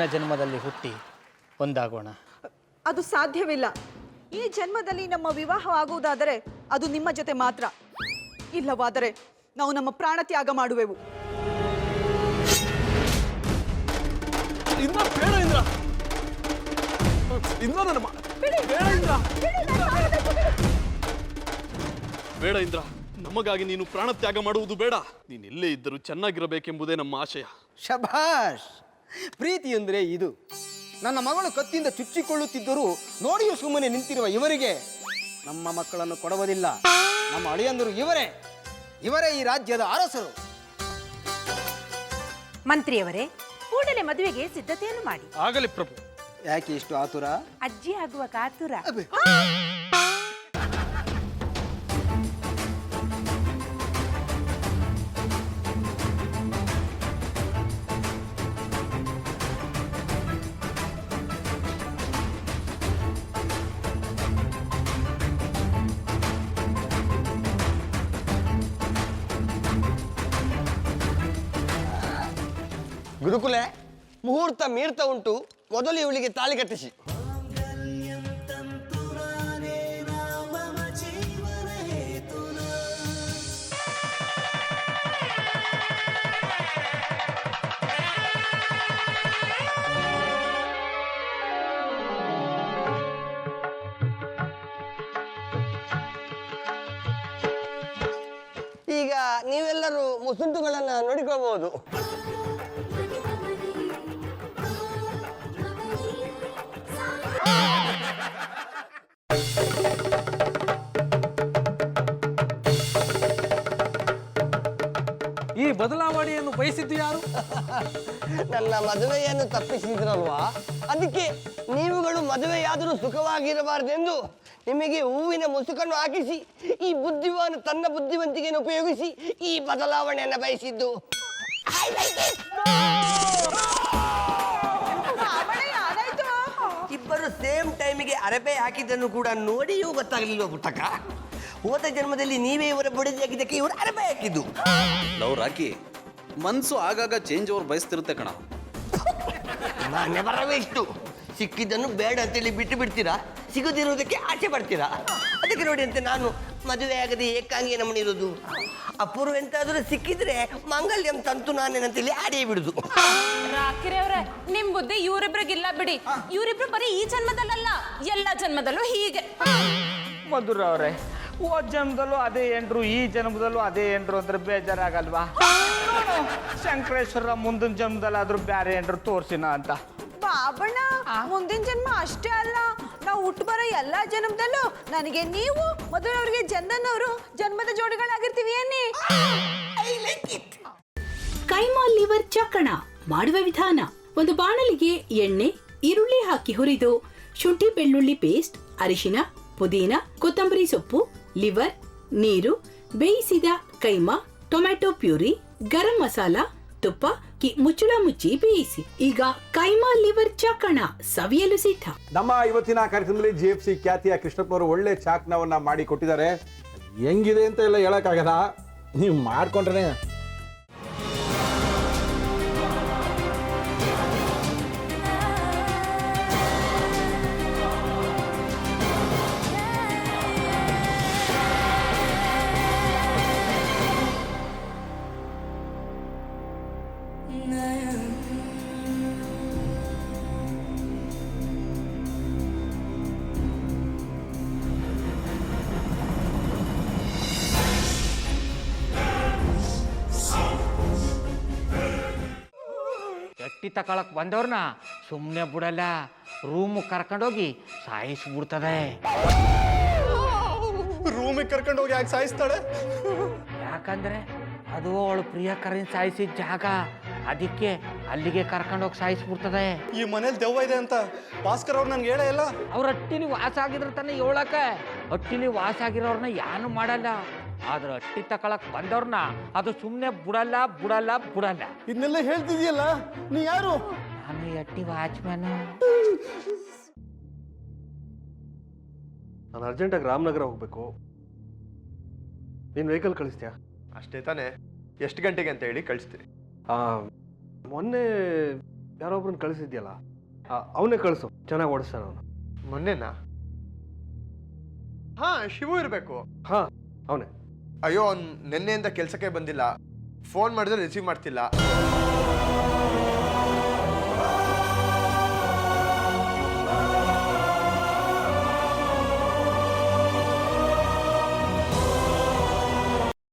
ಜನ್ಮದಲ್ಲಿ ಹುಟ್ಟಿ ಒಂದಾಗೋಣ. ಅದು ಸಾಧ್ಯವಿಲ್ಲ. ಈ ಜನ್ಮದಲ್ಲಿ ನಮ್ಮ ವಿವಾಹವಾಗುವುದಾದರೆ ಅದು ನಿಮ್ಮ ಜೊತೆ ಮಾತ್ರ. ಇಲ್ಲವಾದರೆ ನಾವು ನಮ್ಮ ಪ್ರಾಣ ತ್ಯಾಗ ಮಾಡುವೆವು. ಇಂದ್ರ ಬೇಡ, ಇಂದ್ರ ಇಂದ್ರ ನನ್ನ ಬೇಡ ಇಂದ್ರ, ಬೇಡ ಇಂದ್ರ, ನಮಗಾಗಿ ನೀನು ಪ್ರಾಣ ತ್ಯಾಗ ಮಾಡುವುದು ಬೇಡ. ನೀನೆಲ್ಲೇ ಇದ್ದರೂ ಚೆನ್ನಾಗಿರಬೇಕೆಂಬುದೇ ನಮ್ಮ ಆಶಯ. ಶಭಾಷ್. ಪ್ರೀತಿ ಅಂದರೆ ಇದು. ನನ್ನ ಮಗಳು ಕತ್ತಿಯಿಂದ ಚುಚ್ಚಿಕೊಳ್ಳುತ್ತಿದ್ದರೂ ನೋಡಿಯೂ ಸುಮ್ಮನೆ ನಿಂತಿರುವ ಇವರಿಗೆ ನಮ್ಮ ಮಕ್ಕಳನ್ನು ಕೊಡುವುದಿಲ್ಲ. ನಮ್ಮ ಅಳಿಯಂದರು ಇವರೇ ಈ ರಾಜ್ಯದ ಅರಸರು. ಮಂತ್ರಿಯವರೇ, ಕೂಡಲೇ ಮದುವೆಗೆ ಸಿದ್ಧತೆಯನ್ನು ಮಾಡಿ. ಆಗಲಿ ಪ್ರಭು. ಯಾಕೆ ಇಷ್ಟು ಆತುರ? ಅಜ್ಜಿ ಆಗುವ ಕಾತುರ. ಗುರುಕುಲೆ, ಮುಹೂರ್ತ ಮೀರ್ತ ಉಂಟು. ಮೊದಲು ಇವಳಿಗೆ ತಾಳಿ ಕಟ್ಟಿಸಿ. ಈಗ ನೀವೆಲ್ಲರೂ ಮುಸುಂಟುಗಳನ್ನ ನೋಡಿಕೊಳ್ಳಬಹುದು. ಈ ಬದಲಾವಣೆಯನ್ನು ಬಯಸಿದ್ದು ಯಾರು? ನನ್ನ ಮದುವೆಯನ್ನು ತಪ್ಪಿಸಿದ್ರಲ್ವಾ, ಅದಕ್ಕೆ ನೀವುಗಳು ಮದುವೆಯಾದರೂ ಸುಖವಾಗಿರಬಾರದೆಂದು ನಿಮಗೆ ಹೂವಿನ ಮುಸುಕನ್ನು ಹಾಕಿಸಿ ಈ ಬುದ್ಧಿವಾನ ತನ್ನ ಬುದ್ಧಿವಂತಿಕೆಯನ್ನು ಉಪಯೋಗಿಸಿ ಈ ಬದಲಾವಣೆಯನ್ನು ಬಯಸಿದ್ದು. ಇಬ್ಬರು ಸೇಮ್ ಟೈಮಿಗೆ ಅರಬೆ ಹಾಕಿದ್ದನ್ನು ಕೂಡ ನೋಡಿಯೂ ಗೊತ್ತಾಗಲಿಲ್ವ ಪುಟ್ಟಕ್ಕ? ಹೋದ ಜನ್ಮದಲ್ಲಿ ನೀವೇ ಇವರ ಬುಡದಿ ಹಾಕಿದ್ದಕ್ಕೆ ಇವರು ಅರಬೆ ಹಾಕಿದ್ದು. ಲವ್ ರಾಕಿ, ಮನ್ಸು ಆಗಾಗ ಚೇಂಜ್ ಓವರ್ ಬಯಸ್ತಿರುತ್ತೆ ಕಣ. ನಾನೇ ಬರವೇ ಇಷ್ಟು. ಸಿಕ್ಕಿದ್ದನ್ನು ಬೇಡ ಅಂತೇಳಿ ಬಿಟ್ಟು ಬಿಡ್ತೀರಾ, ಸಿಗದಿರೋದಕ್ಕೆ ಆಸೆ ಪಡ್ತೀರಾ. ಅದಕ್ಕೆ ನೋಡಿ ಅಂತ ನಾನು ಮದುವೆ ಆಗದೆ ಏಕಾಂಗಿಯ ನಮ್ಮನಿರೋದು. ಅಪೂರ್ವ ಎಂತಾದರೂ ಸಿಕ್ಕಿದ್ರೆ ಮಂಗಲ್ಯಂ ತಂತು ನಾನೇನಂತೇಳಿ ಆಡಿಯೇ ಬಿಡುದು. ರಾಕಿರವ್ರೆ, ನಿಮ್ ಬುದ್ಧಿ ಇವರಿಬ್ರಿಗಿಲ್ಲ ಬಿಡಿ. ಇವರಿಬ್ರು ಬರೀ ಈ ಜನ್ಮದಲ್ಲ, ಎಲ್ಲ ಜನ್ಮದಲ್ಲೂ ಹೀಗೆ. ಮಧುರ ಅವರೇ, ಹೋದ ಜನ್ಮದಲ್ಲೂ ಅದೇ ಏನ್ರು, ಈ ಜನ್ಮದಲ್ಲೂ ಅದೇ ಏನ್ರು ಅಂದ್ರೆ ಬೇಜಾರಾಗಲ್ವಾ? ಶಂಕರೇಶ್ವರ ಮುಂದಿನ ಜನ್ಮದಲ್ಲಾದ್ರೂ ಬ್ಯಾರೆ ಏನ್ರು ತೋರ್ಸಿನ ಅಂತ. ಬಾಬಣ್ಣ, ಮುಂದಿನ ಜನ್ಮ ಅಷ್ಟೇ ಅಲ್ಲ, ನಾವು ಹುಟ್ಟು ಬರೋ ಎಲ್ಲಾ ಜನ್ಮದಲ್ಲೂ ನನಗೆ ನೀವು ಮದುವೆಯವರಿಗೆ ಚಂದನ್ ಜನ್ಮದ ಜೋಡಿಗಳಾಗಿರ್ತೀವಿ ಅನ್ನಿ. ಕೈಮಾ ಲಿವರ್ ಚಕ್ಕಣ ಮಾಡುವ ವಿಧಾನ: ಒಂದು ಬಾಣಲಿಗೆ ಎಣ್ಣೆ, ಈರುಳ್ಳಿ ಹಾಕಿ ಹುರಿದು ಶುಂಠಿ ಬೆಳ್ಳುಳ್ಳಿ ಪೇಸ್ಟ್, ಅರಿಶಿನ, ಪುದೀನ, ಕೊತ್ತಂಬರಿ ಸೊಪ್ಪು, ಲಿವರ್, ನೀರು, ಬೇಯಿಸಿದ ಕೈಮಾ, ಟೊಮ್ಯಾಟೊ ಪ್ಯೂರಿ, ಗರಂ ಮಸಾಲ, ತುಪ್ಪ ಮುಚ್ಚಳ ಮುಚ್ಚಿ ಬೇಯಿಸಿ. ಈಗ ಕೈಮಾ ಲಿವರ್ ಚಾಕಣ ಸವಿಯಲು ಸಿದ್ಧ. ನಮ್ಮ ಇವತ್ತಿನ ಕಾರ್ಯಕ್ರಮದಲ್ಲಿ GFC ಖ್ಯಾತಿಯ ಕೃಷ್ಣಪ್ಪನವರು ಒಳ್ಳೆ ಚಾಕ್ನವನ್ನ ಮಾಡಿ ಕೊಟ್ಟಿದ್ದಾರೆ. ಹೆಂಗಿದೆ ಅಂತ ಎಲ್ಲ ಹೇಳಕ್ಕಾಗಲ್ಲ, ನೀವು ಮಾಡ್ಕೊಂಡ್ರೆ. ಎಟ್ಟಿ ತಕೊಳಕ್ ಬಂದವ್ರನ್ನ ಸುಮ್ಮನೆ ಬಿಡಲ್ಲ, ರೂಮ್ ಕರ್ಕೊಂಡೋಗಿ ಸಾಯಿಸ್ಬಿಡ್ತದೆ. ರೂಮಿಗೆ ಕರ್ಕೊಂಡೋಗಿ ಯಾಕೆ ಸಾಯಿಸ್ತಾಳೆ? ಯಾಕಂದ್ರೆ ಅದು ಅವಳು ಪ್ರಿಯಕರನ್ ಸಾಯಿಸಿದ ಜಾಗ, ಅದಕ್ಕೆ ಅಲ್ಲಿಗೆ ಕರ್ಕೊಂಡೋಗಿ ಸಾಯಿಸ್ಬಿಡ್ತದೆ. ಈ ಮನೇಲಿ ದೆವ್ವ ಇದೆ ಅಂತ ಭಾಸ್ಕರ್ ಅವ್ರು ನನ್ಗೆ ಹೇಳೇ ಇಲ್ಲ. ಅವ್ರ ಹಟ್ಟಿಲಿ ವಾಸ ಆಗಿದ್ರ ತಾನೆ ಹೇಳಕ. ಹಟ್ಟಿಲಿ ವಾಸ ಆಗಿರೋರ್ನ ಯಾನು ಮಾಡಲ್ಲ, ಆದ್ರೆ ಹಟ್ಟಿ ತಕೊಳಕ್ ಬಂದವ್ರನ್ನ ಅದು ಸುಮ್ಮನೆ ಬಿಡಲ್ಲ ಬಿಡಲ್ಲ ಬಿಡಲ್ಲ. ಇದನ್ನೆಲ್ಲ ಹೇಳ್ತಿದ್ಯಲ್ಲ, ನೀ ಯಾರು? ನಾನು ಹಟ್ಟಿ ವಾಚ್ಮ್ಯಾನ್. ನಾನು ಅರ್ಜೆಂಟಾಗಿ ರಾಮನಗರ ಹೋಗ್ಬೇಕು. ನೀನು ವೆಹಿಕಲ್ ಕಳಿಸ್ತೀಯಾ? ಅಷ್ಟೇ ತಾನೇ? ಎಷ್ಟು ಗಂಟೆಗೆ ಅಂತ ಹೇಳಿ ಕಳಿಸ್ತೀನಿ. ಮೊನ್ನೆ ಯಾರೊಬ್ರನ್ನ ಕಳಿಸಿದ್ಯಲ್ಲ ಅವನೇ ಕಳಿಸು, ಚೆನ್ನಾಗಿ ಓಡಿಸ್ತಾನ ಅವನು. ಮೊನ್ನೆನಾ? ಹಾ, ಶಿವು ಇರಬೇಕು. ಹಾ, ಅವನೇ. ಅಯ್ಯೋ, ಅವ್ನು ನಿನ್ನೆಯಿಂದ ಕೆಲಸಕ್ಕೆ ಬಂದಿಲ್ಲ. ಫೋನ್ ಮಾಡಿದ್ರೆ ರಿಸೀವ್ ಮಾಡ್ತಿಲ್ಲ.